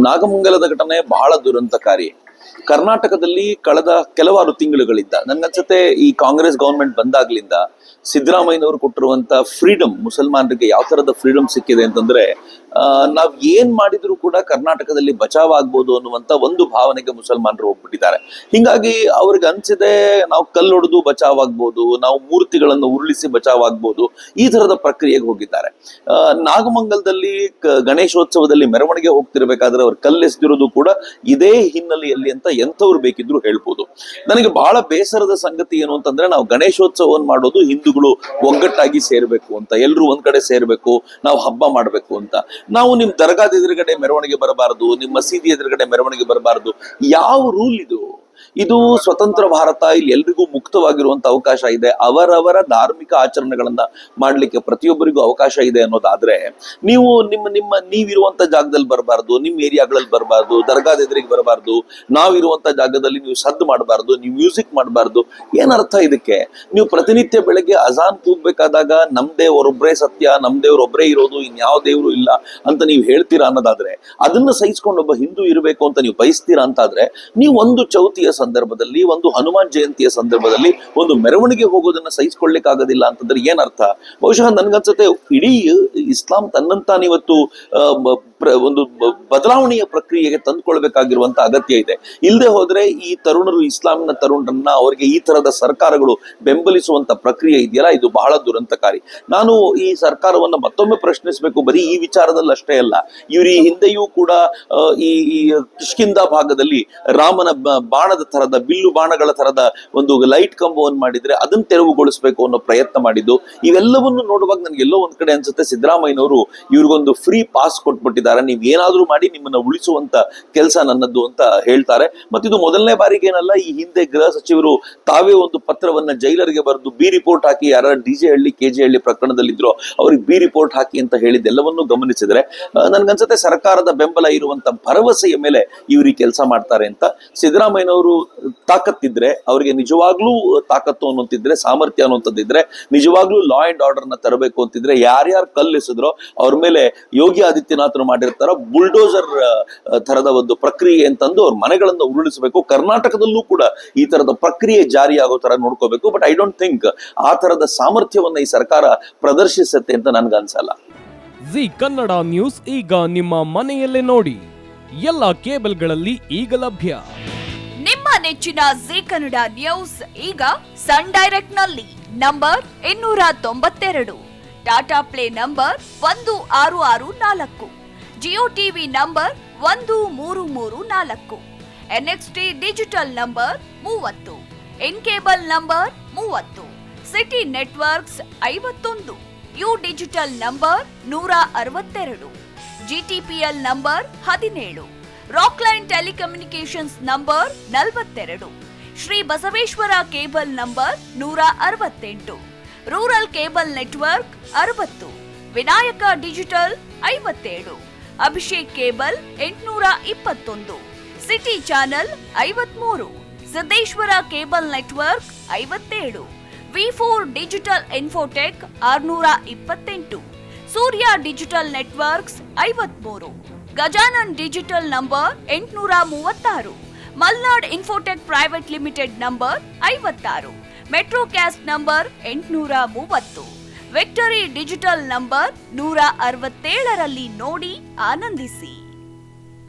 ನಾಗಮಂಗಲದ ಘಟನೆ ಬಹಳ ದುರಂತಕಾರಿ. ಕರ್ನಾಟಕದಲ್ಲಿ ಕಳೆದ ಕೆಲವಾರು ತಿಂಗಳುಗಳಿಂದ ನನ್ಗನ್ಸುತ್ತೆ ಈ ಕಾಂಗ್ರೆಸ್ ಗವರ್ಮೆಂಟ್ ಬಂದಾಗ್ಲಿಂದ ಸಿದ್ದರಾಮಯ್ಯನವರು ಕೊಟ್ಟಿರುವಂತ ಫ್ರೀಡಮ್, ಮುಸಲ್ಮಾನರಿಗೆ ಯಾವ ತರದ ಫ್ರೀಡಮ್ ಸಿಕ್ಕಿದೆ ಅಂತಂದ್ರೆ ನಾವ್ ಏನ್ ಮಾಡಿದ್ರು ಕೂಡ ಕರ್ನಾಟಕದಲ್ಲಿ ಬಚಾವ್ ಆಗ್ಬೋದು ಅನ್ನುವಂತ ಒಂದು ಭಾವನೆಗೆ ಮುಸಲ್ಮಾನರು ಹೋಗ್ಬಿಟ್ಟಿದ್ದಾರೆ. ಹಿಂಗಾಗಿ ಅವ್ರಿಗೆ ಅನ್ಸಿದೆ ನಾವು ಕಲ್ಲೊಡೆದು ಬಚಾವ್ ಆಗ್ಬೋದು, ನಾವು ಮೂರ್ತಿಗಳನ್ನು ಉರುಳಿಸಿ ಬಚಾವ್ ಆಗ್ಬೋದು, ಈ ತರದ ಪ್ರಕ್ರಿಯೆಗೆ ಹೋಗಿದ್ದಾರೆ. ನಾಗಮಂಗಲದಲ್ಲಿ ಗಣೇಶೋತ್ಸವದಲ್ಲಿ ಮೆರವಣಿಗೆ ಹೋಗ್ತಿರ್ಬೇಕಾದ್ರೆ ಅವ್ರು ಕಲ್ಲೆಸೆದಿರೋದು ಕೂಡ ಇದೇ ಹಿನ್ನೆಲೆಯಲ್ಲಿ ಅಂತ ಎಂಥವ್ರು ಬೇಕಿದ್ರು ಹೇಳ್ಬೋದು. ನನಗೆ ಬಹಳ ಬೇಸರದ ಸಂಗತಿ ಏನು ಅಂತಂದ್ರೆ, ನಾವು ಗಣೇಶೋತ್ಸವವನ್ನು ಮಾಡೋದು ಹಿಂದೂಗಳು ಒಗ್ಗಟ್ಟಾಗಿ ಸೇರ್ಬೇಕು ಅಂತ, ಎಲ್ರು ಒಂದ್ ಕಡೆ ಸೇರ್ಬೇಕು, ನಾವು ಹಬ್ಬ ಮಾಡ್ಬೇಕು ಅಂತ. ನಾವು ನಿಮ್ ದರ್ಗಾದ ಎದುರುಗಡೆ ಮೆರವಣಿಗೆ ಬರಬಾರದು, ನಿಮ್ಮ ಮಸೀದಿ ಎದುರುಗಡೆ ಮೆರವಣಿಗೆ ಬರಬಾರದು, ಯಾವ ರೂಲ್ ಇದು? ಇದು ಸ್ವತಂತ್ರ ಭಾರತ, ಇಲ್ಲಿ ಎಲ್ರಿಗೂ ಮುಕ್ತವಾಗಿರುವಂತ ಅವಕಾಶ ಇದೆ, ಅವರವರ ಧಾರ್ಮಿಕ ಆಚರಣೆಗಳನ್ನ ಮಾಡ್ಲಿಕ್ಕೆ ಪ್ರತಿಯೊಬ್ಬರಿಗೂ ಅವಕಾಶ ಇದೆ ಅನ್ನೋದಾದ್ರೆ, ನೀವು ನೀವಿರುವಂತ ಜಾಗದಲ್ಲಿ ಬರಬಾರ್ದು, ನಿಮ್ ಏರಿಯಾಗಳಲ್ಲಿ ಬರಬಾರ್ದು, ದರ್ಗಾದ ಎದುರಿಗೆ ಬರಬಾರ್ದು, ನಾವಿರುವಂತ ಜಾಗದಲ್ಲಿ ನೀವು ಸದ್ದು ಮಾಡಬಾರ್ದು, ನೀವು ಮ್ಯೂಸಿಕ್ ಮಾಡಬಾರ್ದು. ಏನರ್ಥ ಇದಕ್ಕೆ? ನೀವು ಪ್ರತಿನಿತ್ಯ ಬೆಳಗ್ಗೆ ಅಜಾನ್ ಕೂಗ್ಬೇಕಾದಾಗ ನಮ್ ದೇವರೊಬ್ಬರೇ ಸತ್ಯ, ನಮ್ ದೇವರೊಬ್ಬರೇ ಇರೋದು, ಇನ್ಯಾವ ದೇವರು ಇಲ್ಲ ಅಂತ ನೀವು ಹೇಳ್ತೀರಾ ಅನ್ನೋದಾದ್ರೆ, ಅದನ್ನ ಸಹಿಸ್ಕೊಂಡು ಒಬ್ಬ ಹಿಂದೂ ಇರಬೇಕು ಅಂತ ನೀವು ಬಯಸ್ತೀರಾ ಅಂತಾದ್ರೆ, ನೀವು ಒಂದು ಚೌತಿಯ ಸಂದರ್ಭದಲ್ಲಿ, ಒಂದು ಹನುಮಾನ್ ಜಯಂತಿಯ ಸಂದರ್ಭದಲ್ಲಿ ಒಂದು ಮೆರವಣಿಗೆ ಹೋಗೋದನ್ನ ಸಹಿಸ್ಕೊಳ್ಳಿಕ್ ಆಗೋದಿಲ್ಲ ಅಂತಂದ್ರೆ ಏನರ್ಥ? ಬಹುಶಃ ನನ್ಗನ್ಸುತ್ತೆ ಇಡೀ ಇಸ್ಲಾಂ ತನ್ನಂತಾನು ಇವತ್ತು ಒಂದು ಬದಲಾವಣೆಯ ಪ್ರಕ್ರಿಯೆಗೆ ತಂದುಕೊಳ್ಬೇಕಾಗಿರುವಂತ ಅಗತ್ಯ ಇದೆ. ಇಲ್ಲದೆ ಹೋದ್ರೆ ಈ ತರುಣರು, ಇಸ್ಲಾಮಿನ ತರುಣರನ್ನ ಅವರಿಗೆ ಈ ತರದ ಸರ್ಕಾರಗಳು ಬೆಂಬಲಿಸುವಂತ ಪ್ರಕ್ರಿಯೆ ಇದೆಯಲ್ಲ, ಇದು ಬಹಳ ದುರಂತಕಾರಿ. ನಾನು ಈ ಸರ್ಕಾರವನ್ನ ಮತ್ತೊಮ್ಮೆ ಪ್ರಶ್ನಿಸಬೇಕು, ಬರೀ ಈ ವಿಚಾರದಲ್ಲಿ ಅಷ್ಟೇ ಅಲ್ಲ, ಇವರು ಈ ಹಿಂದೆಯೂ ಕೂಡ ಈ ಕಿಷ್ಕಿಂಧ ಭಾಗದಲ್ಲಿ ರಾಮನ ಬಾಣದ ತರದ, ಬಿಲ್ಲು ಬಾಣಗಳ ತರದ ಒಂದು ಲೈಟ್ ಕಂಬವನ್ನು ಮಾಡಿದ್ರೆ ಅದನ್ನ ತೆರವುಗೊಳಿಸಬೇಕು ಅನ್ನೋ ಪ್ರಯತ್ನ ಮಾಡಿದ್ದು. ಇವೆಲ್ಲವನ್ನು ನೋಡುವಾಗ ನನ್ಗೆ ಎಲ್ಲೋ ಒಂದ್ ಕಡೆ ಅನ್ಸುತ್ತೆ, ಸಿದ್ದರಾಮಯ್ಯನವರು ಇವ್ರಿಗೊಂದು ಫ್ರೀ ಪಾಸ್ ಕೊಟ್ಬಿಟ್ಟಿದ್ದಾರೆ, ನೀವ್ ಏನಾದ್ರೂ ಮಾಡಿ ನಿಮ್ಮನ್ನ ಉಳಿಸುವಂತ ಕೆಲಸ ನನ್ನದ್ದು ಅಂತ ಹೇಳ್ತಾರೆ. ಮತ್ತಿದು ಮೊದಲನೇ ಬಾರಿಗೇನಲ್ಲ, ಈ ಹಿಂದೆ ಗೃಹ ಸಚಿವರು ತಾವೇ ಒಂದು ಪತ್ರವನ್ನ ಜೈಲರ್ಗೆ ಬರೆದು ಬಿ ರಿಪೋರ್ಟ್ ಹಾಕಿ, ಯಾರ DJ ಹಳ್ಳಿ KJ ಹಳ್ಳಿ ಪ್ರಕರಣದಲ್ಲಿದ್ರು ಅವ್ರಿಗೆ ಬಿ ರಿಪೋರ್ಟ್ ಹಾಕಿ ಅಂತ ಹೇಳಿದ್ದೆಲ್ಲವನ್ನೂ ಗಮನಿಸಿದ್ರೆ ನನ್ಗನ್ಸುತ್ತೆ ಸರ್ಕಾರದ ಬೆಂಬಲ ಇರುವಂತ ಭರವಸೆಯ ಮೇಲೆ ಇವ್ರಿಗೆ ಕೆಲಸ ಮಾಡ್ತಾರೆ ಅಂತ. ಸಿದ್ದರಾಮಯ್ಯನವರು ತಾಕತ್ತಿದ್ರೆ, ಅವ್ರಿಗೆ ನಿಜವಾಗ್ಲೂ ತಾಕತ್ತು ಅನ್ನೋಂತಿದ್ರೆ, ಸಾಮರ್ಥ್ಯ ಅನ್ನೋಂಥದ್ದಿದ್ರೆ, ನಿಜವಾಗ್ಲೂ ಲಾ ಅಂಡ್ ಆರ್ಡರ್ ನ ತರಬೇಕು ಅಂತಿದ್ರೆ, ಯಾರ್ಯಾರು ಕಲ್ಲೆಸೆದ್ರೋ ಅವ್ರ ಮೇಲೆ ಯೋಗಿ ಆದಿತ್ಯನಾಥ್ರು ಮಾಡಿರ್ತಾರ ಬುಲ್ಡೋಸರ್ ತರದ ಒಂದು ಪ್ರಕ್ರಿಯೆ ಅಂತಂದು ಅವ್ರ ಮನೆಗಳನ್ನ ಉರುಳಿಸಬೇಕು. ಕರ್ನಾಟಕದಲ್ಲೂ ಕೂಡ ಈ ತರದ ಪ್ರಕ್ರಿಯೆ ಜಾರಿ ಆಗೋ ತರ ನೋಡ್ಕೋಬೇಕು. ಬಟ್ ಐ ಡೋಂಟ್ ಥಿಂಕ್ ಆ ತರದ ಸಾಮರ್ಥ್ಯವನ್ನ ಈ ಸರ್ಕಾರ ಪ್ರದರ್ಶಿಸುತ್ತೆ ಅಂತ ನನ್ಗನ್ಸಲ್ಲ. ಜಿ ಕನ್ನಡ ನ್ಯೂಸ್ ಈಗ ನಿಮ್ಮ ಮನೆಯಲ್ಲೇ ನೋಡಿ, ಎಲ್ಲ ಕೇಬಲ್ಗಳಲ್ಲಿ ಈಗ ಲಭ್ಯ. ನಿಮ್ಮ ನೆಚ್ಚಿನ ಜಿ ಕನ್ನಡ ನ್ಯೂಸ್ ಈಗ ಸನ್ ಡೈರೆಕ್ಟ್ ನಲ್ಲಿ number 292, Tata play number 1664, Jio TV number 1334, NXT digital number 30, N cable number 30, city networks 51, U digital number 162, GTPL number 17, Rockline telecommunications number 42, Shri Basaveshwara cable number 168, rural cable network 60, Vinayaka digital 57, Abhishek cable 821, city channel 53, Siddeshwara cable network 57, V4 digital Infotech 628, ಸೂರ್ಯ digital networks 53, Gajanan digital number 836, Malnad infotech private limited number 56, metro cast number 830, victory digital number 167ರಲ್ಲಿ ನೋಡಿ ಆನಂದಿಸಿ.